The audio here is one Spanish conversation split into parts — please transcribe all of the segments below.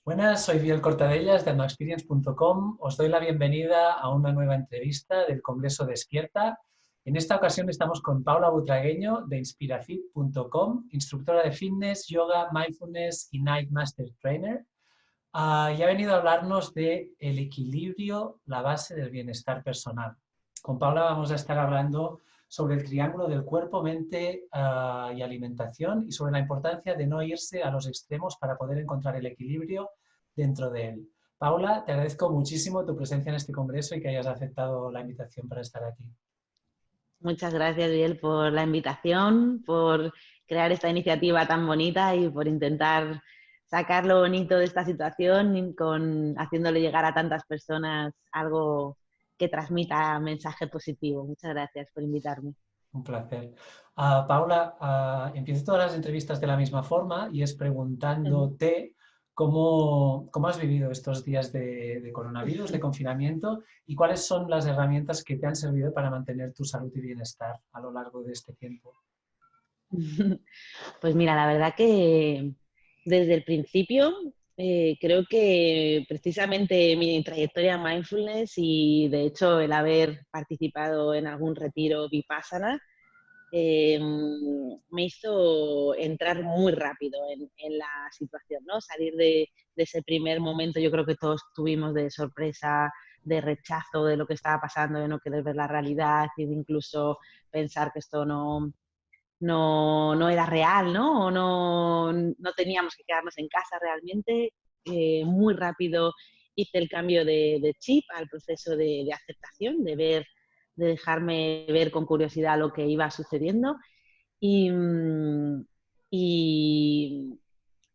Buenas, soy Biel Cortadellas de almaexperience.com. Os doy la bienvenida a una nueva entrevista del Congreso Despierta. En esta ocasión estamos con Paula Butragueño de inspirafit.com, instructora de fitness, yoga, mindfulness y Night Master Trainer. Y ha venido a hablarnos de el equilibrio, la base del bienestar personal. Con Paula vamos a estar hablando sobre el triángulo del cuerpo, mente y alimentación y sobre la importancia de no irse a los extremos para poder encontrar el equilibrio dentro de él. Paula, te agradezco muchísimo tu presencia en este congreso y que hayas aceptado la invitación para estar aquí. Muchas gracias, Biel, por la invitación, por crear esta iniciativa tan bonita y por intentar sacar lo bonito de esta situación haciéndole llegar a tantas personas algo que transmita mensaje positivo. Muchas gracias por invitarme. Un placer. Paula, empiezo todas las entrevistas de la misma forma y es preguntándote cómo has vivido estos días de coronavirus, de confinamiento y cuáles son las herramientas que te han servido para mantener tu salud y bienestar a lo largo de este tiempo. Pues mira, la verdad que desde el principio creo que precisamente mi trayectoria en mindfulness y de hecho el haber participado en algún retiro Vipassana me hizo entrar muy rápido en la situación, ¿no? Salir de ese primer momento, yo creo que todos tuvimos de sorpresa, de rechazo de lo que estaba pasando, de no querer ver la realidad y de incluso pensar que esto no era real, ¿no? O no teníamos que quedarnos en casa realmente. Muy rápido hice el cambio de chip al proceso de aceptación, de dejarme ver con curiosidad lo que iba sucediendo y, y,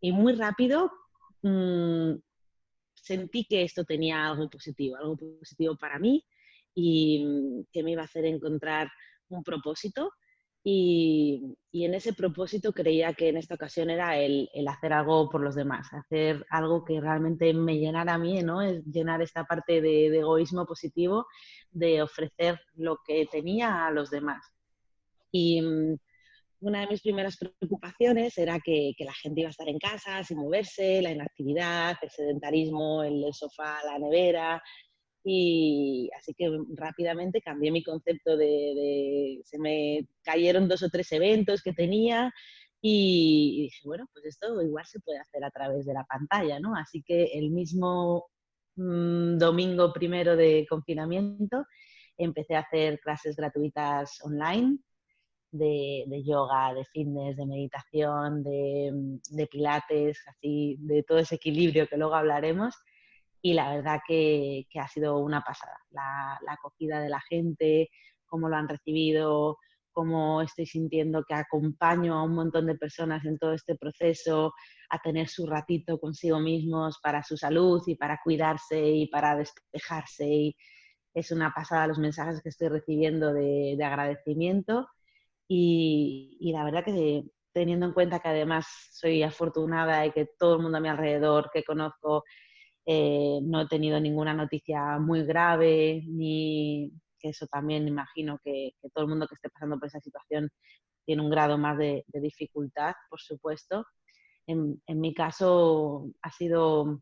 y muy rápido mmm, sentí que esto tenía algo positivo para mí y que me iba a hacer encontrar un propósito. Y en ese propósito creía que en esta ocasión era el hacer algo por los demás, hacer algo que realmente me llenara a mí, ¿no? Es llenar esta parte de egoísmo positivo, de ofrecer lo que tenía a los demás. Y una de mis primeras preocupaciones era que la gente iba a estar en casa sin moverse, la inactividad, el sedentarismo, el sofá, la nevera. Y así que rápidamente cambié mi concepto se me cayeron 2 o 3 eventos que tenía y dije, bueno, pues esto igual se puede hacer a través de la pantalla, ¿no? Así que el mismo domingo primero de confinamiento empecé a hacer clases gratuitas online de yoga, de fitness, de meditación, de pilates, así, de todo ese equilibrio que luego hablaremos. Y la verdad que ha sido una pasada. La acogida de la gente, cómo lo han recibido, cómo estoy sintiendo que acompaño a un montón de personas en todo este proceso a tener su ratito consigo mismos para su salud y para cuidarse y para despejarse. Y es una pasada los mensajes que estoy recibiendo de agradecimiento y la verdad que teniendo en cuenta que además soy afortunada y que todo el mundo a mi alrededor que conozco no he tenido ninguna noticia muy grave, ni que eso también imagino que todo el mundo que esté pasando por esa situación tiene un grado más de dificultad, por supuesto. En mi caso ha sido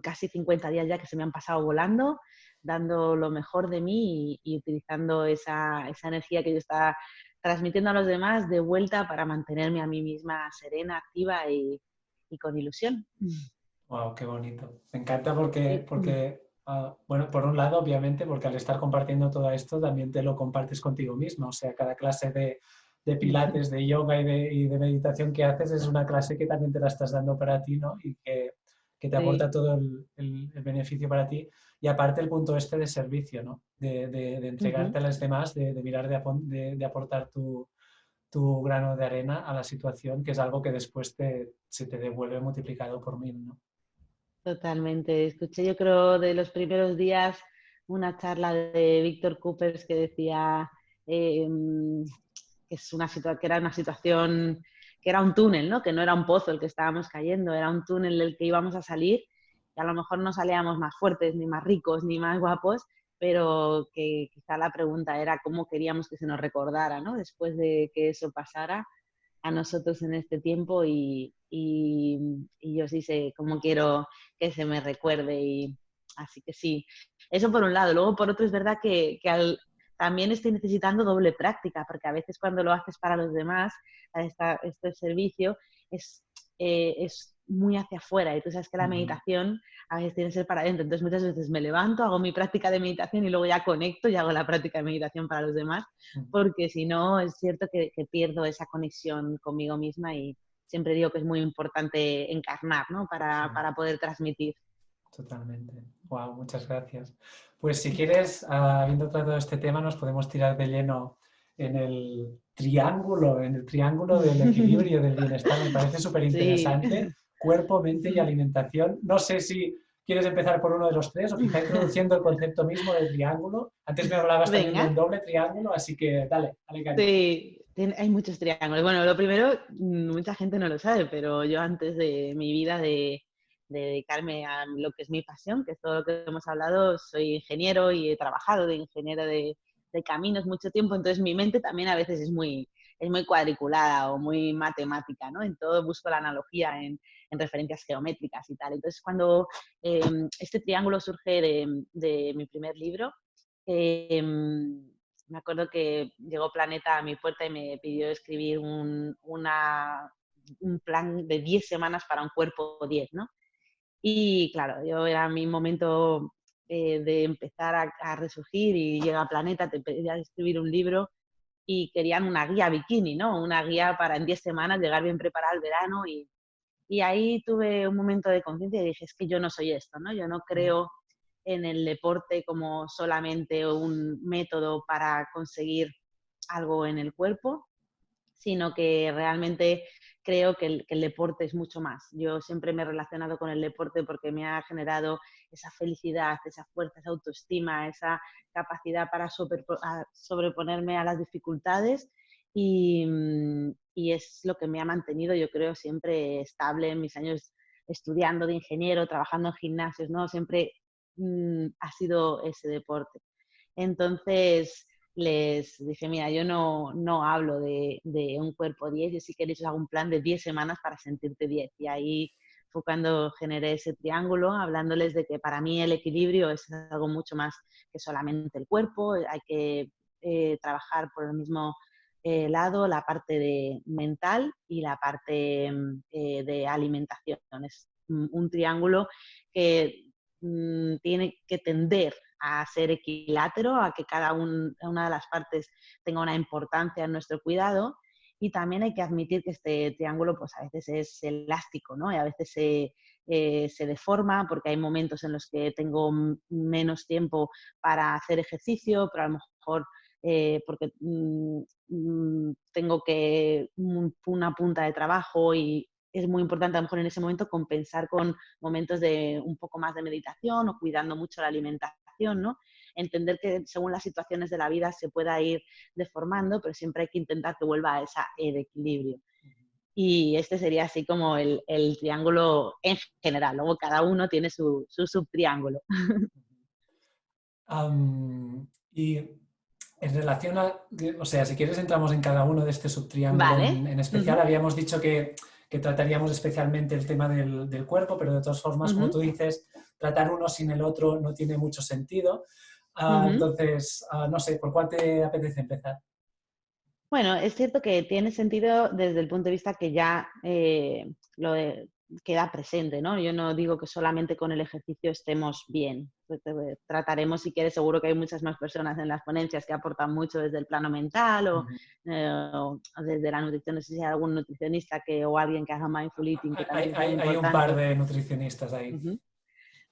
casi 50 días ya que se me han pasado volando, dando lo mejor de mí y utilizando esa energía que yo estaba transmitiendo a los demás de vuelta para mantenerme a mí misma serena, activa y con ilusión. Wow, qué bonito. Me encanta Sí. bueno, por un lado, obviamente, porque al estar compartiendo todo esto, también te lo compartes contigo mismo. O sea, cada clase de pilates, de yoga y de meditación que haces es una clase que también te la estás dando para ti, ¿no? Y que te aporta Sí. todo el beneficio para ti. Y aparte el punto este de servicio, ¿no? De entregarte a los demás, de mirar de aportar tu grano de arena a la situación, que es algo que después se te devuelve multiplicado por 1000, ¿no? Totalmente. Escuché, yo creo, de los primeros días una charla de Víctor Coopers que decía eh, que, que era una situación, que era un túnel, ¿no? Que no era un pozo el que estábamos cayendo, era un túnel del que íbamos a salir, que a lo mejor no salíamos más fuertes, ni más ricos, ni más guapos, pero que quizá la pregunta era cómo queríamos que se nos recordara, ¿no? Después de que eso pasara a nosotros en este tiempo y yo sí sé cómo quiero que se me recuerde. Y así que sí, eso por un lado. Luego, por otro, es verdad que también estoy necesitando doble práctica, porque a veces cuando lo haces para los demás, este servicio, es muy hacia afuera. Y tú sabes que la meditación a veces tiene que ser para adentro. Entonces muchas veces me levanto, hago mi práctica de meditación y luego ya conecto y hago la práctica de meditación para los demás, porque si no es cierto que pierdo esa conexión conmigo misma, y siempre digo que es muy importante encarnar, ¿no? Para poder transmitir. Totalmente. Wow, muchas gracias. Pues si quieres, habiendo tratado este tema, nos podemos tirar de lleno en el triángulo del equilibrio del bienestar. Me parece súper Sí. interesante. Cuerpo, mente y alimentación. No sé si quieres empezar por uno de los tres o quizá introduciendo el concepto mismo del triángulo. Antes me hablabas también de Venga. un doble triángulo, así que dale caña. Sí, hay muchos triángulos. Bueno, lo primero, mucha gente no lo sabe, pero yo antes de mi vida de dedicarme a lo que es mi pasión, que es todo lo que hemos hablado, soy ingeniero y he trabajado de ingeniero de caminos mucho tiempo, entonces mi mente también a veces es muy cuadriculada o muy matemática, ¿no? En todo busco la analogía en referencias geométricas y tal. Entonces, cuando este triángulo surge de mi primer libro, me acuerdo que llegó Planeta a mi puerta y me pidió escribir un plan de 10 semanas para un cuerpo 10, ¿no? Y claro, yo era mi momento de empezar a resurgir, y llega Planeta, te pedía escribir un libro y querían una guía bikini, ¿no? Una guía para en 10 semanas llegar bien preparada al verano, y ahí tuve un momento de conciencia y dije, es que yo no soy esto, ¿no? Yo no creo en el deporte como solamente un método para conseguir algo en el cuerpo, sino que realmente creo que el deporte es mucho más. Yo siempre me he relacionado con el deporte porque me ha generado esa felicidad, esa fuerza, esa autoestima, esa capacidad para sobreponerme a las dificultades, y es lo que me ha mantenido, yo creo, siempre estable en mis años estudiando de ingeniero, trabajando en gimnasios, ¿no? Siempre ha sido ese deporte. Entonces les dije, mira, yo no hablo de un cuerpo 10, yo sí que les hago un plan de 10 semanas para sentirte 10. Y ahí fue cuando generé ese triángulo, hablándoles de que para mí el equilibrio es algo mucho más que solamente el cuerpo, hay que trabajar por el mismo lado, la parte de mental y la parte de alimentación. Es un triángulo que tiene que tender a ser equilátero, a que cada una de las partes tenga una importancia en nuestro cuidado, y también hay que admitir que este triángulo pues a veces es elástico, ¿no? Y a veces se deforma porque hay momentos en los que tengo menos tiempo para hacer ejercicio, pero a lo mejor porque tengo una punta de trabajo, y es muy importante a lo mejor en ese momento compensar con momentos de un poco más de meditación o cuidando mucho la alimentación, ¿no? Entender que según las situaciones de la vida se pueda ir deformando, pero siempre hay que intentar que vuelva a el equilibrio. Y este sería así como el triángulo en general. Luego cada uno tiene su subtriángulo. Y en relación o sea, si quieres entramos en cada uno de este subtriángulo Vale. en especial. Habíamos dicho que trataríamos especialmente el tema del cuerpo, pero de todas formas, como tú dices, tratar uno sin el otro no tiene mucho sentido. Entonces, no sé, ¿por cuál te apetece empezar? Bueno, es cierto que tiene sentido desde el punto de vista que ya queda presente, ¿no? Yo no digo que solamente con el ejercicio estemos bien. Pues, trataremos, si quieres, seguro que hay muchas más personas en las ponencias que aportan mucho desde el plano mental o desde la nutrición. No sé si hay algún nutricionista o alguien que haga mindful eating, que también es muy Hay un par importante. de nutricionistas ahí.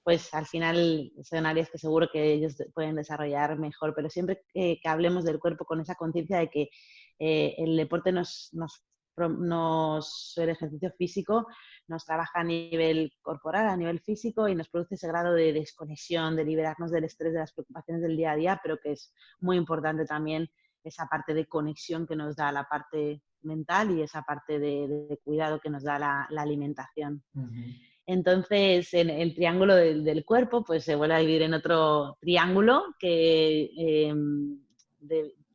Pues al final son áreas que seguro que ellos pueden desarrollar mejor, pero siempre que hablemos del cuerpo con esa conciencia de que el deporte el ejercicio físico nos trabaja a nivel corporal, a nivel físico, y nos produce ese grado de desconexión, de liberarnos del estrés, de las preocupaciones del día a día, pero que es muy importante también esa parte de conexión que nos da la parte mental y esa parte de cuidado que nos da la alimentación. Entonces, en el triángulo del cuerpo, pues se vuelve a dividir en otro triángulo que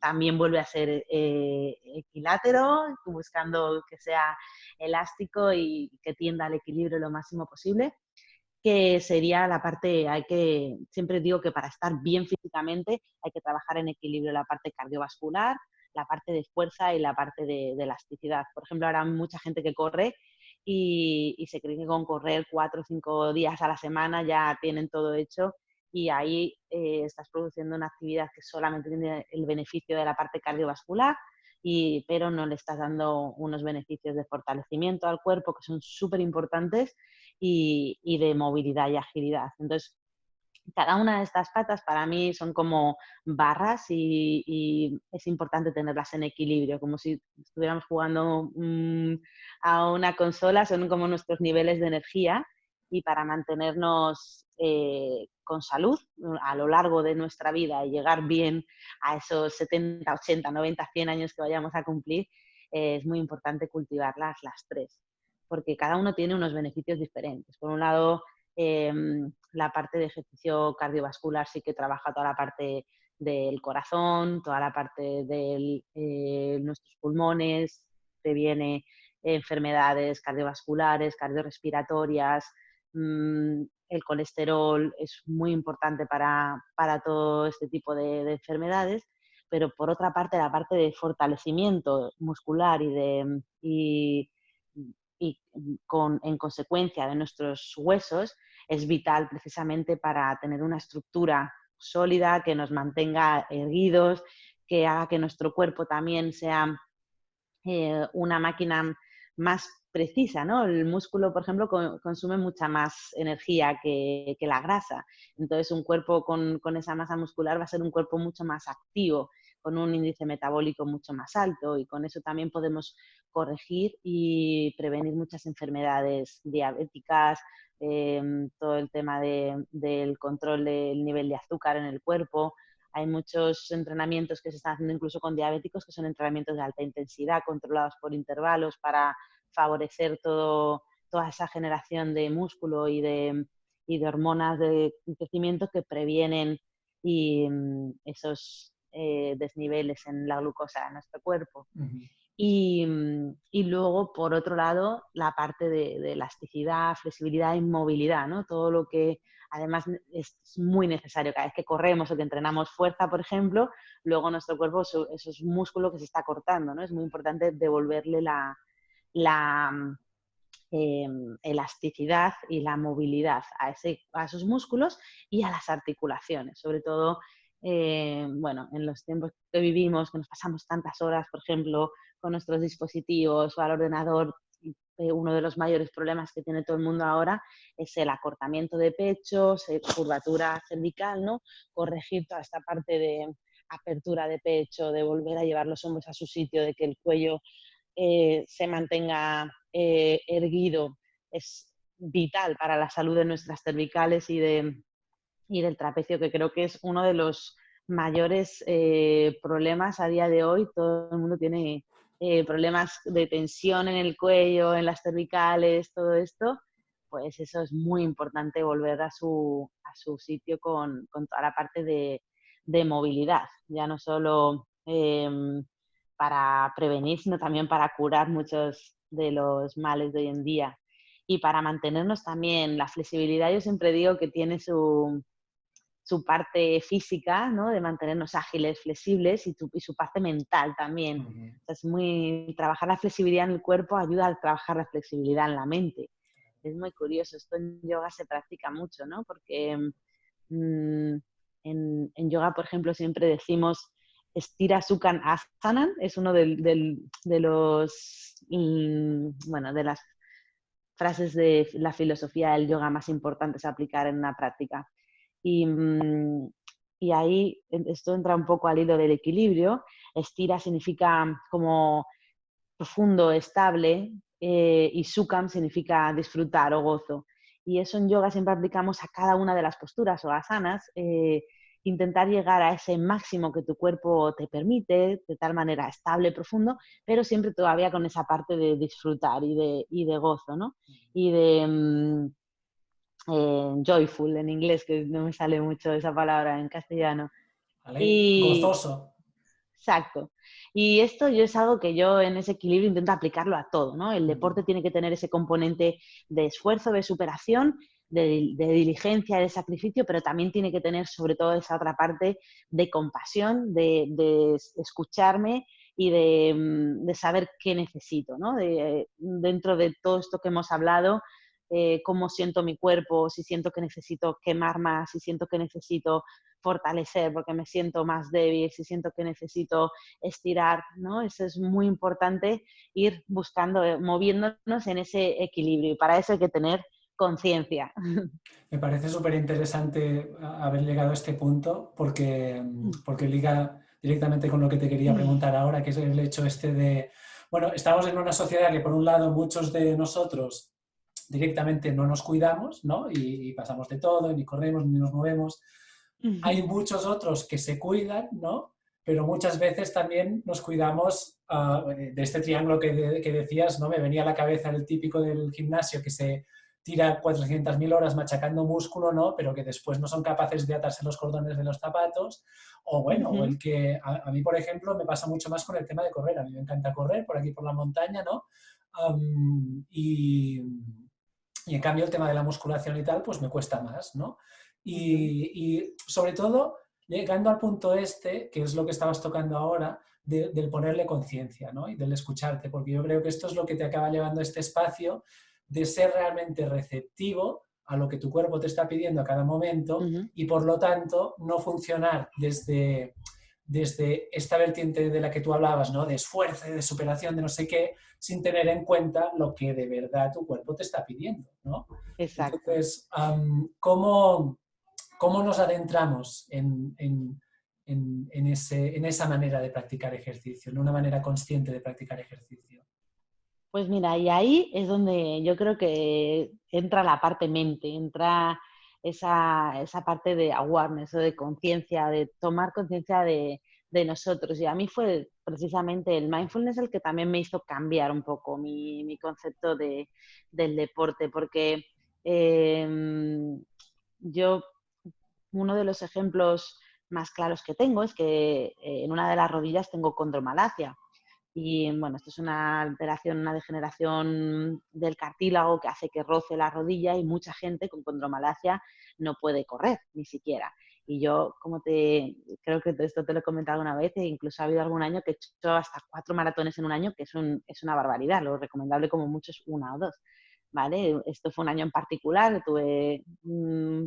también vuelve a ser equilátero, buscando que sea elástico y que tienda al equilibrio lo máximo posible, que sería la parte, siempre digo que para estar bien físicamente hay que trabajar en equilibrio la parte cardiovascular, la parte de fuerza y la parte de elasticidad. Por ejemplo, ahora hay mucha gente que corre y se cree que con correr 4 o 5 días a la semana ya tienen todo hecho, y ahí estás produciendo una actividad que solamente tiene el beneficio de la parte cardiovascular, pero no le estás dando unos beneficios de fortalecimiento al cuerpo que son súper importantes y de movilidad y agilidad. Entonces, cada una de estas patas para mí son como barras y es importante tenerlas en equilibrio, como si estuviéramos jugando a una consola, son como nuestros niveles de energía, y para mantenernos con salud a lo largo de nuestra vida y llegar bien a esos 70, 80, 90, 100 años que vayamos a cumplir, es muy importante cultivarlas las tres, porque cada uno tiene unos beneficios diferentes. Por un lado, la parte de ejercicio cardiovascular sí que trabaja toda la parte del corazón, toda la parte de nuestros pulmones, previene enfermedades cardiovasculares, cardiorrespiratorias. El colesterol es muy importante para todo este tipo de enfermedades, pero por otra parte la parte de fortalecimiento muscular en consecuencia de nuestros huesos es vital precisamente para tener una estructura sólida que nos mantenga erguidos, que haga que nuestro cuerpo también sea una máquina más precisa, ¿no? El músculo, por ejemplo, consume mucha más energía que la grasa. Entonces, un cuerpo con esa masa muscular va a ser un cuerpo mucho más activo, con un índice metabólico mucho más alto, y con eso también podemos corregir y prevenir muchas enfermedades diabéticas, todo el tema del control del nivel de azúcar en el cuerpo. Hay muchos entrenamientos que se están haciendo incluso con diabéticos, que son entrenamientos de alta intensidad, controlados por intervalos, para favorecer toda esa generación de músculo y de hormonas de crecimiento que previenen esos desniveles en la glucosa de nuestro cuerpo. Ujú. Y luego, por otro lado, la parte de elasticidad, flexibilidad y movilidad, ¿no? Todo lo que además es muy necesario cada vez que corremos o que entrenamos fuerza, por ejemplo, luego nuestro cuerpo, esos músculos que se está cortando, ¿no? Es muy importante devolverle la elasticidad y la movilidad a esos músculos y a las articulaciones, sobre todo bueno, en los tiempos que vivimos, que nos pasamos tantas horas, por ejemplo, con nuestros dispositivos o al ordenador. Uno de los mayores problemas que tiene todo el mundo ahora es el acortamiento de pechos, curvatura cervical, ¿no? Corregir toda esta parte de apertura de pecho, de volver a llevar los hombros a su sitio, de que el cuello se mantenga erguido, es vital para la salud de nuestras cervicales y del trapecio, que creo que es uno de los mayores problemas a día de hoy. Todo el mundo tiene problemas de tensión en el cuello, en las cervicales, todo esto. Pues eso es muy importante, volver a su sitio con toda la parte de movilidad, ya no solo para prevenir, sino también para curar muchos de los males de hoy en día. Y para mantenernos también, la flexibilidad, yo siempre digo que tiene su parte física, ¿no? De mantenernos ágiles, flexibles, y su parte mental también. Ujú. O sea, trabajar la flexibilidad en el cuerpo ayuda a trabajar la flexibilidad en la mente. Es muy curioso, esto en yoga se practica mucho, ¿no? Porque en yoga, por ejemplo, siempre decimos estira Sukhan Asanan, es uno de los, bueno, de las frases de la filosofía del yoga más importantes a aplicar en una práctica. Y, y ahí esto entra un poco al hilo del equilibrio. Estira significa como profundo, estable, y Sukham significa disfrutar o gozo. Y eso en yoga siempre aplicamos a cada una de las posturas o asanas, intentar llegar a ese máximo que tu cuerpo te permite, de tal manera estable, profundo, pero siempre todavía con esa parte de disfrutar y de gozo, ¿no? Y de joyful en inglés, que no me sale mucho esa palabra en castellano. ¿Vale? Y Gozoso. Exacto. Y esto yo es algo que yo en ese equilibrio intento aplicarlo a todo, ¿no? El deporte tiene que tener ese componente de esfuerzo, de superación, de diligencia, de sacrificio, pero también tiene que tener sobre todo esa otra parte de compasión, de escucharme y de saber qué necesito, ¿no? Dentro de todo esto que hemos hablado, cómo siento mi cuerpo, si siento que necesito quemar más, si siento que necesito fortalecer porque me siento más débil, si siento que necesito estirar, ¿no? Eso es muy importante, ir buscando, moviéndonos en ese equilibrio, y para eso hay que tener conciencia. Me parece súper interesante haber llegado a este punto porque liga directamente con lo que te quería preguntar ahora, que es el hecho este de, bueno, estamos en una sociedad que por un lado muchos de nosotros directamente no nos cuidamos, ¿no? Y pasamos de todo, ni corremos, ni nos movemos. Hay muchos otros que se cuidan, ¿no? Pero muchas veces también nos cuidamos de este triángulo que decías, ¿no? Me venía a la cabeza el típico del gimnasio que se tira 400.000 horas machacando músculo, ¿no? Pero que después no son capaces de atarse los cordones de los zapatos. O bueno, o el que a mí, por ejemplo, me pasa mucho más con el tema de correr. A mí me encanta correr por aquí por la montaña, ¿no? Um, y, y en cambio el tema de la musculación y tal, pues me cuesta más, ¿no? Y sobre todo, llegando al punto este, que es lo que estabas tocando ahora, del ponerle conciencia, ¿no? Y del escucharte, porque yo creo que esto es lo que te acaba llevando a este espacio de ser realmente receptivo a lo que tu cuerpo te está pidiendo a cada momento y por lo tanto no funcionar desde esta vertiente de la que tú hablabas, ¿no? De esfuerzo, de superación, de no sé qué, sin tener en cuenta lo que de verdad tu cuerpo te está pidiendo, ¿no? Exacto. Entonces, ¿cómo nos adentramos en esa manera de practicar ejercicio, en una manera consciente de practicar ejercicio? Pues mira, y ahí es donde yo creo que entra la parte mente, entra esa parte de awareness o de conciencia, de tomar conciencia de nosotros. Y a mí fue precisamente el mindfulness el que también me hizo cambiar un poco mi concepto del deporte, porque yo, uno de los ejemplos más claros que tengo es que en una de las rodillas tengo condromalacia. Y bueno, esto es una alteración, una degeneración del cartílago que hace que roce la rodilla, y mucha gente con condromalacia no puede correr, ni siquiera. Y yo, creo que esto te lo he comentado alguna vez, e incluso ha habido algún año que he hecho hasta 4 maratones en un año, que es una barbaridad. Lo recomendable como mucho es 1 o 2. ¿Vale? Esto fue un año en particular, tuve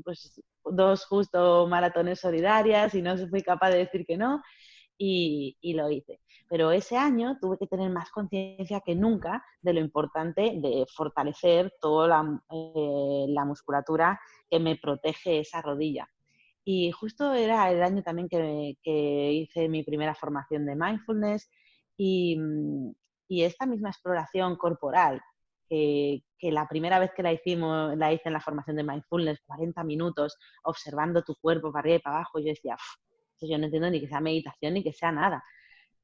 pues 2 justo maratones solidarias y no fui capaz de decir que no, y lo hice. Pero ese año tuve que tener más conciencia que nunca de lo importante de fortalecer toda la musculatura que me protege esa rodilla. Y justo era el año también que hice mi primera formación de mindfulness, y, y esta misma exploración corporal, que la primera vez que la hice en la formación de mindfulness, 40 minutos observando tu cuerpo para arriba y para abajo, yo decía, yo no entiendo ni que sea meditación ni que sea nada.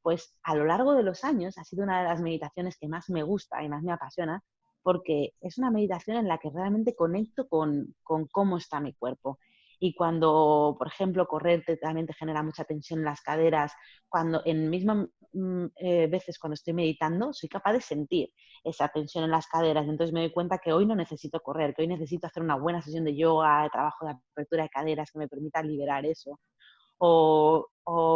Pues a lo largo de los años ha sido una de las meditaciones que más me gusta y más me apasiona, porque es una meditación en la que realmente conecto con cómo está mi cuerpo. Y cuando, por ejemplo, correr también te genera mucha tensión en las caderas, cuando en mismas veces cuando estoy meditando soy capaz de sentir esa tensión en las caderas. Entonces me doy cuenta que hoy no necesito correr, que hoy necesito hacer una buena sesión de yoga, de trabajo de apertura de caderas que me permita liberar eso. O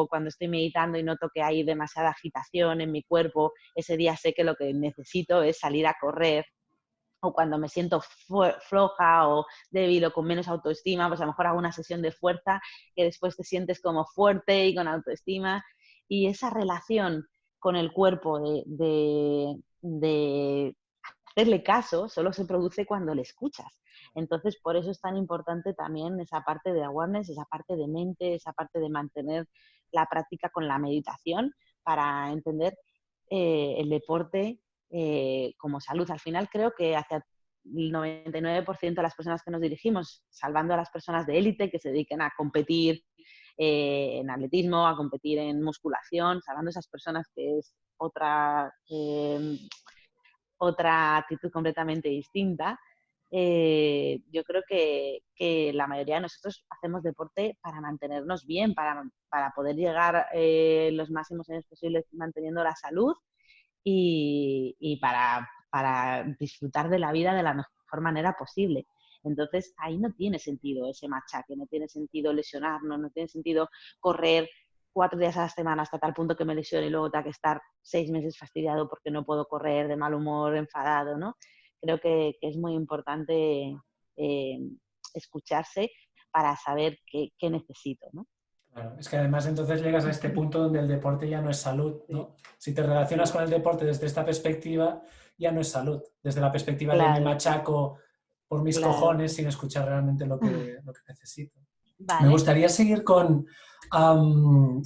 cuando estoy meditando y noto que hay demasiada agitación en mi cuerpo, ese día sé que lo que necesito es salir a correr. O cuando me siento floja o débil o con menos autoestima, pues a lo mejor hago una sesión de fuerza que después te sientes como fuerte y con autoestima. Y esa relación con el cuerpo de hacerle caso solo se produce cuando le escuchas. Entonces, por eso es tan importante también esa parte de awareness, esa parte de mente, esa parte de mantener la práctica con la meditación para entender el deporte como salud. Al final creo que hacia el 99% de las personas que nos dirigimos, salvando a las personas de élite que se dediquen a competir en atletismo, a competir en musculación, salvando a esas personas que es otra actitud completamente distinta. yo creo que la mayoría de nosotros hacemos deporte para mantenernos bien, para poder llegar los máximos años posibles manteniendo la salud y para disfrutar de la vida de la mejor manera posible. Entonces, ahí no tiene sentido ese machaque, no tiene sentido lesionarnos, no tiene sentido correr 4 días a la semana hasta tal punto que me lesione y luego tenga que estar 6 meses fastidiado porque no puedo correr, de mal humor, enfadado, ¿no? Creo que es muy importante eh, escucharse para saber qué necesito, ¿no? Claro, es que además entonces llegas a este punto donde el deporte ya no es salud, Sí, ¿no? Si te relacionas sí, con el deporte desde esta perspectiva, ya no es salud. Desde la perspectiva de me claro, machaco por mis claro. cojones sin escuchar realmente lo que necesito. Me Vale, gustaría seguir con,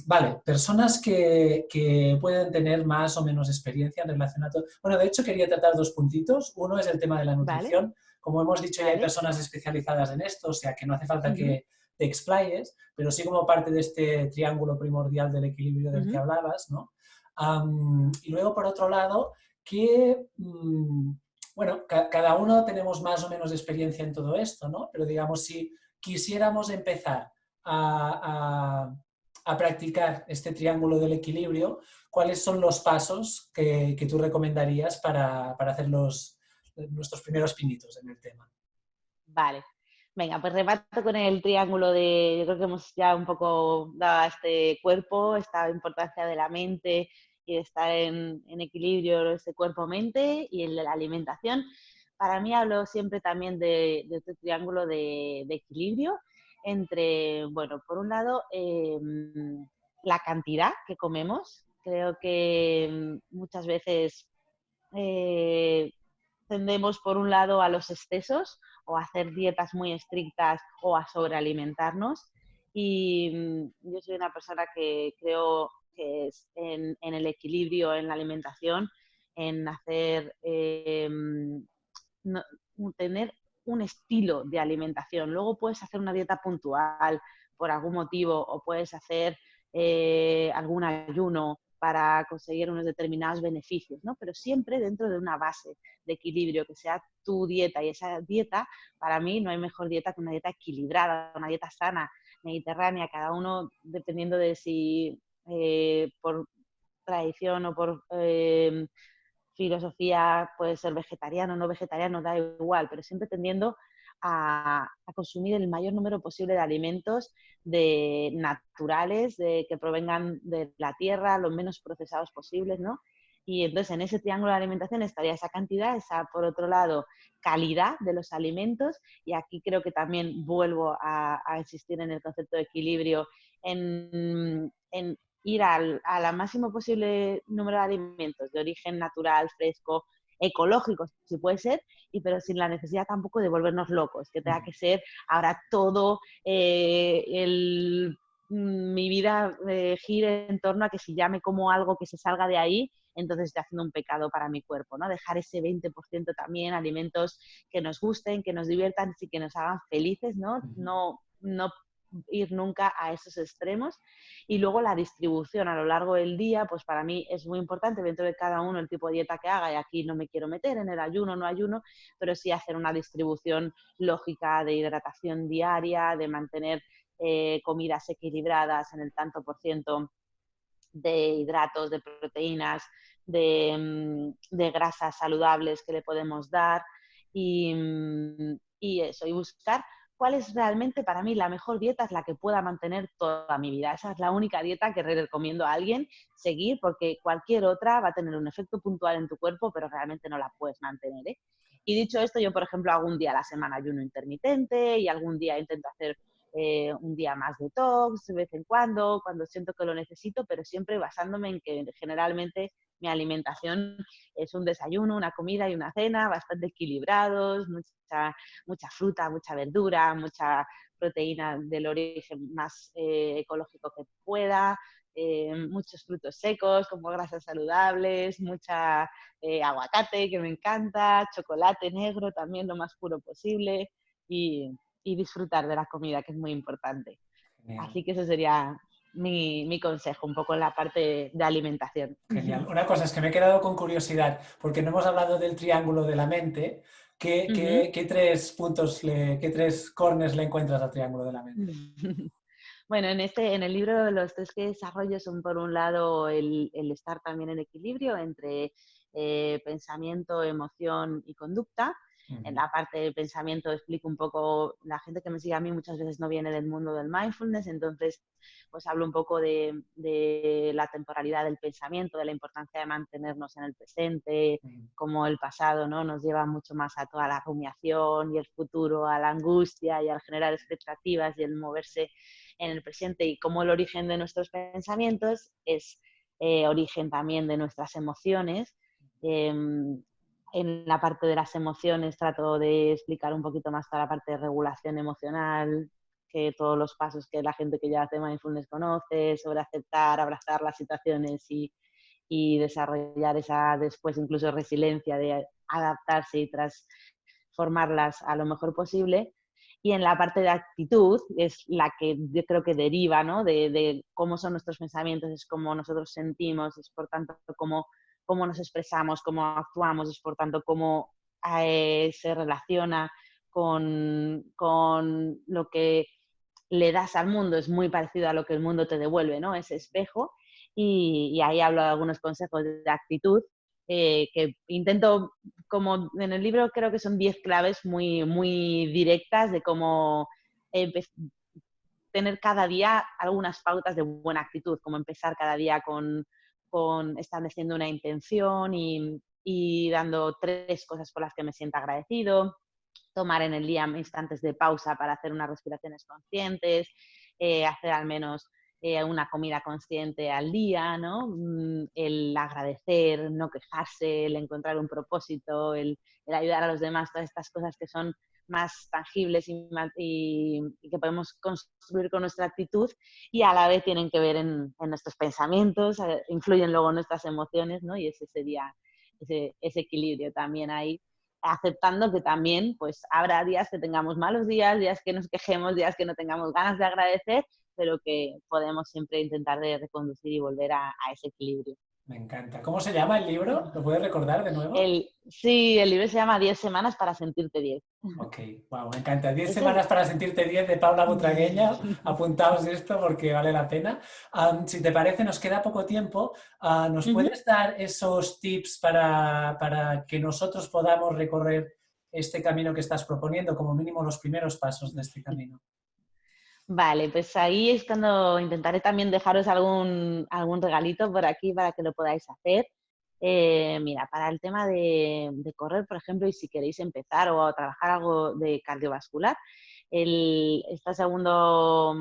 vale, personas que pueden tener más o menos experiencia en relación a todo. Bueno, de hecho quería tratar dos puntitos. Uno es el tema de la vale, nutrición. Como hemos dicho, ya hay vale. personas especializadas en esto, o sea que no hace falta Ujú, que te explayes, pero sí como parte de este triángulo primordial del equilibrio del que ujú. hablabas, ¿no? Y luego, por otro lado, que, bueno, cada uno tenemos más o menos experiencia en todo esto, ¿no? Pero digamos, si quisiéramos empezar a practicar este triángulo del equilibrio, ¿cuáles son los pasos que tú recomendarías para hacer nuestros primeros pinitos en el tema? Vale. Venga, pues reparto con el triángulo yo creo que hemos ya un poco dado a este cuerpo, esta importancia de la mente y de estar en equilibrio ese cuerpo-mente y el de la alimentación. Para mí hablo siempre también de este triángulo de equilibrio entre, bueno, por un lado, la cantidad que comemos. Creo que muchas veces eh, tendemos por un lado a los excesos o a hacer dietas muy estrictas o a sobrealimentarnos. Y yo soy una persona que creo que es en el equilibrio, en la alimentación, en hacer, no, tener un estilo de alimentación. Luego puedes hacer una dieta puntual por algún motivo o puedes hacer algún ayuno para conseguir unos determinados beneficios, ¿no? Pero siempre dentro de una base de equilibrio, que sea tu dieta. Y esa dieta, para mí, no hay mejor dieta que una dieta equilibrada, una dieta sana, mediterránea, cada uno dependiendo de si por tradición o por filosofía puede ser vegetariano o no vegetariano, da igual, pero siempre tendiendo a consumir el mayor número posible de alimentos naturales, que provengan de la tierra, lo menos procesados posibles, ¿no? Y entonces en ese triángulo de alimentación estaría esa cantidad, esa por otro lado calidad de los alimentos, y aquí creo que también vuelvo a insistir en el concepto de equilibrio, en ir a la máximo posible número de alimentos de origen natural, fresco, ecológico, si puede ser, pero sin la necesidad tampoco de volvernos locos, que tenga que ser ahora todo mi vida gire en torno a que si ya me como algo que se salga de ahí, entonces estoy haciendo un pecado para mi cuerpo, ¿no? Dejar ese 20% también, alimentos que nos gusten, que nos diviertan y que nos hagan felices, ¿no? No ir nunca a esos extremos. Y luego la distribución a lo largo del día, pues para mí es muy importante dentro de cada uno el tipo de dieta que haga, y aquí no me quiero meter en el ayuno, no ayuno, pero sí hacer una distribución lógica de hidratación diaria, de mantener comidas equilibradas en el tanto por ciento de hidratos, de proteínas, de grasas saludables que le podemos dar y eso, y buscar cuál es realmente para mí la mejor dieta, es la que pueda mantener toda mi vida. Esa es la única dieta que recomiendo a alguien seguir, porque cualquier otra va a tener un efecto puntual en tu cuerpo, pero realmente no la puedes mantener, ¿eh? Y dicho esto, yo, por ejemplo, algún día a la semana ayuno intermitente y algún día intento hacer un día más detox de vez en cuando siento que lo necesito, pero siempre basándome en que generalmente mi alimentación es un desayuno, una comida y una cena bastante equilibrados, mucha fruta, mucha verdura, mucha proteína del origen más ecológico que pueda, muchos frutos secos como grasas saludables, mucha aguacate que me encanta, chocolate negro también lo más puro posible y disfrutar de la comida, que es muy importante. Genial. Así que eso sería mi consejo, un poco en la parte de alimentación. Genial. Una cosa es que me he quedado con curiosidad, porque no hemos hablado del triángulo de la mente, Ujú. ¿qué tres puntos, qué tres corners le encuentras al triángulo de la mente? Bueno, en el libro los tres que desarrollo son, por un lado, el estar también en equilibrio entre pensamiento, emoción y conducta. En Ujú. la parte de pensamiento explico un poco, la gente que me sigue a mí muchas veces no viene del mundo del mindfulness, entonces pues hablo un poco de la temporalidad del pensamiento, de la importancia de mantenernos en el presente, Ujú. como el pasado, ¿no? Nos lleva mucho más a toda la rumiación, y el futuro a la angustia y al generar expectativas, y el moverse en el presente, y cómo el origen de nuestros pensamientos es origen también de nuestras emociones. En la parte de las emociones trato de explicar un poquito más toda la parte de regulación emocional, que todos los pasos que la gente que ya hace mindfulness conoce, sobre aceptar, abrazar las situaciones y desarrollar esa después incluso resiliencia de adaptarse y transformarlas a lo mejor posible. Y en la parte de actitud es la que yo creo que deriva, ¿no? De cómo son nuestros pensamientos, es cómo nosotros sentimos, es por tanto cómo nos expresamos, cómo actuamos, es por tanto cómo se relaciona con lo que le das al mundo, es muy parecido a lo que el mundo te devuelve, ¿no? Ese espejo. Y ahí hablo de algunos consejos de actitud que intento, como en el libro creo que son 10 claves muy, muy directas de cómo tener cada día algunas pautas de buena actitud, como empezar cada día con estableciendo una intención y dando 3 cosas por las que me sienta agradecido, tomar en el día instantes de pausa para hacer unas respiraciones conscientes, hacer al menos una comida consciente al día, ¿no? El agradecer, no quejarse, el encontrar un propósito, el ayudar a los demás, todas estas cosas que son más tangibles y que podemos construir con nuestra actitud, y a la vez tienen que ver en nuestros pensamientos, influyen luego en nuestras emociones, ¿no? Y ese sería ese equilibrio también ahí, aceptando que también pues habrá días que tengamos malos días, días que nos quejemos, días que no tengamos ganas de agradecer, pero que podemos siempre intentar de reconducir y volver a ese equilibrio. Me encanta. ¿Cómo se llama el libro? ¿Lo puedes recordar de nuevo? Sí, el libro se llama 10 semanas para sentirte 10. Ok, wow, me encanta. 10 Ese semanas para sentirte 10 de Paula Butragueña. Apuntaos esto porque vale la pena. Si te parece, nos queda poco tiempo. ¿Nos puedes dar esos tips para que nosotros podamos recorrer este camino que estás proponiendo, como mínimo los primeros pasos de este camino? Vale, pues ahí es cuando intentaré también dejaros algún regalito por aquí para que lo podáis hacer. Mira, para el tema de correr, por ejemplo, y si queréis empezar o a trabajar algo de cardiovascular, este segundo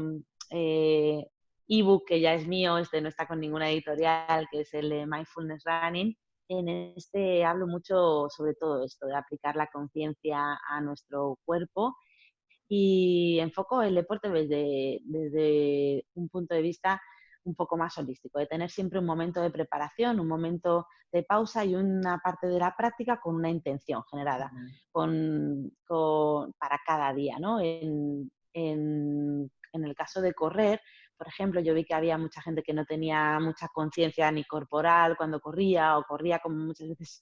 eh, ebook que ya es mío, este no está con ninguna editorial, que es el de Mindfulness Running. En este hablo mucho sobre todo esto, de aplicar la conciencia a nuestro cuerpo, y enfoco el deporte desde un punto de vista un poco más holístico, de tener siempre un momento de preparación, un momento de pausa y una parte de la práctica con una intención generada para cada día, ¿no? En el caso de correr, por ejemplo, yo vi que había mucha gente que no tenía mucha conciencia ni corporal cuando corría, o corría como muchas veces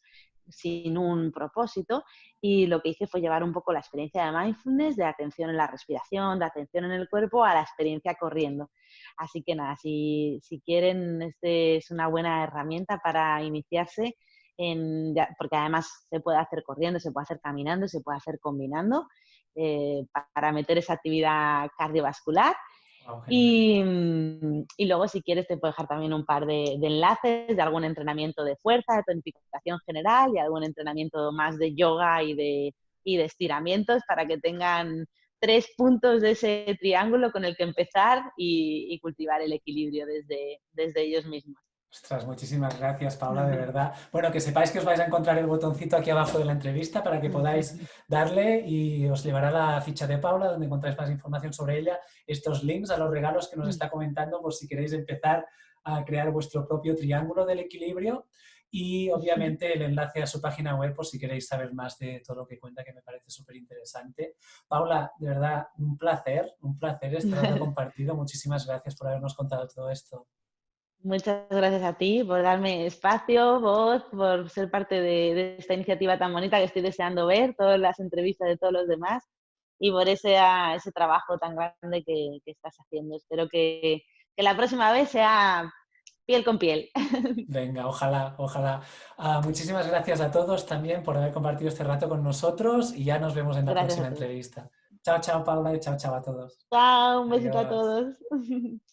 sin un propósito, y lo que hice fue llevar un poco la experiencia de mindfulness, de atención en la respiración, de atención en el cuerpo, a la experiencia corriendo. Así que nada, si quieren, este es una buena herramienta para iniciarse, porque además se puede hacer corriendo, se puede hacer caminando, se puede hacer combinando, para meter esa actividad cardiovascular. Wow, genial. Y luego, si quieres, te puedo dejar también un par de enlaces de algún entrenamiento de fuerza, de tonificación general, y algún entrenamiento más de yoga y de estiramientos, para que tengan 3 puntos de ese triángulo con el que empezar y cultivar el equilibrio desde ellos mismos. Ostras, muchísimas gracias, Paula, de verdad. Bueno, que sepáis que os vais a encontrar el botoncito aquí abajo de la entrevista para que podáis darle y os llevará a la ficha de Paula, donde encontráis más información sobre ella, estos links a los regalos que nos está comentando, por si queréis empezar a crear vuestro propio triángulo del equilibrio, y obviamente el enlace a su página web por si queréis saber más de todo lo que cuenta, que me parece súper interesante. Paula, de verdad, un placer este rato compartido. Muchísimas gracias por habernos contado todo esto. Muchas gracias a ti por darme espacio, voz, por ser parte de esta iniciativa tan bonita que estoy deseando ver, todas las entrevistas de todos los demás y por ese trabajo tan grande que estás haciendo. Espero que la próxima vez sea piel con piel. Venga, ojalá, ojalá. Muchísimas gracias a todos también por haber compartido este rato con nosotros y ya nos vemos en la Gracias próxima a ti. entrevista. Chao, chao, Paula, y chao, chao a todos. Chao, un besito a Adiós. todos.